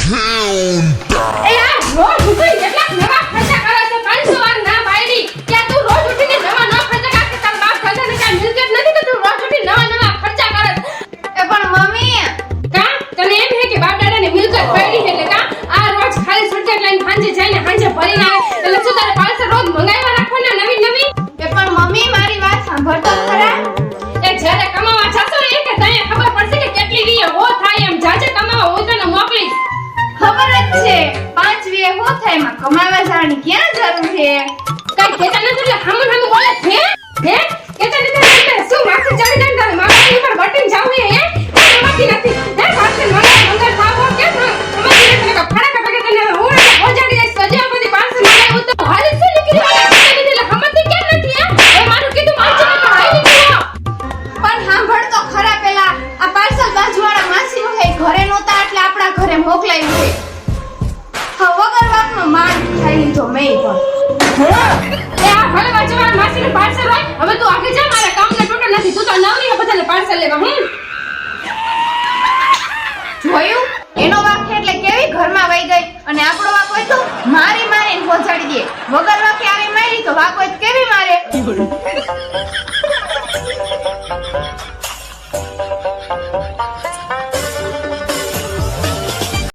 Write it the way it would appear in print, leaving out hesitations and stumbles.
એ આ રોજ ઉઠી કેટલા નવા ખર્ચા કરે છે 500 વાર ના પાડી કે તું રોજ ઉઠીને નવા નવા ખર્ચા કરે તાર બાપ ખર્ચા ને કાઈ મિલકત નથી કે તું રોજ ઉઠી નવા ખર્ચા કરે એ પણ મમ્મી કા તને એમ હે કે બાપ દાદાને મિલકત પડી એટલે કા આ રોજ ખાલી સર્ટિફિકેટ લઈને સાંજે જઈને સાંજે ભરીને આવે એટલે શું તારે પાર્સલ રોજ મંગાવ્યા રાખવાના નવી એ પણ મમ્મી મારી વાત સાંભળ તો ખરા એ જ્યારે કમાવા જાતો ને કે તને ખબર પડશે કે કેટલી વીએ હો થાય એમ જાજે કમાવા હોય તને મોકલીશ ખબર જ છે 5 વીએ હો થાય માં કમાવા જાણી ક્યાં જરૂર છે કઈ કેતા નથી એટલે હામું બોલે છે હે કેતા નથી શું માથે ચડી જાય તારે માથા ઉપર બટન જાવું હે કમાતી નથી હે પાછળ મંગળ થાવો કે કમાતી નથી કે ફડા કે તને હું ઓજાડી દઈશ સજા બધી પાછળ મંગાવ્યું તો હારી છે નીકળી વાળા એટલે હમતી કેમ નથી હે એ મારું કીધું મારજે તો આવી ગયો પણ સાંભળ તો ખરા પેલા આ પાર્સલ બાજુવાળા માસીનું હે ઘરે નહોતા એટલે આપણા ઘરે મોકલાયું છે વગર વાતનો માર ખાઈ લીધો મેં પણ એ આ ભલે બાજુવાળા માસીનું પાર્સલ હોય હવે તું આગે જા મારા કામને ટોટલ નથી તું તો નવરી હે બધાને પાર્સલ લેવા જોયું એનો વાક એટલે કેવી ઘરમાં વઈ ગઈ અને આપણો વાક હોય તો મારીને પહોંચાડી દે વગર વાકે આવી મારી તો વાક હોય તો કેવી મારે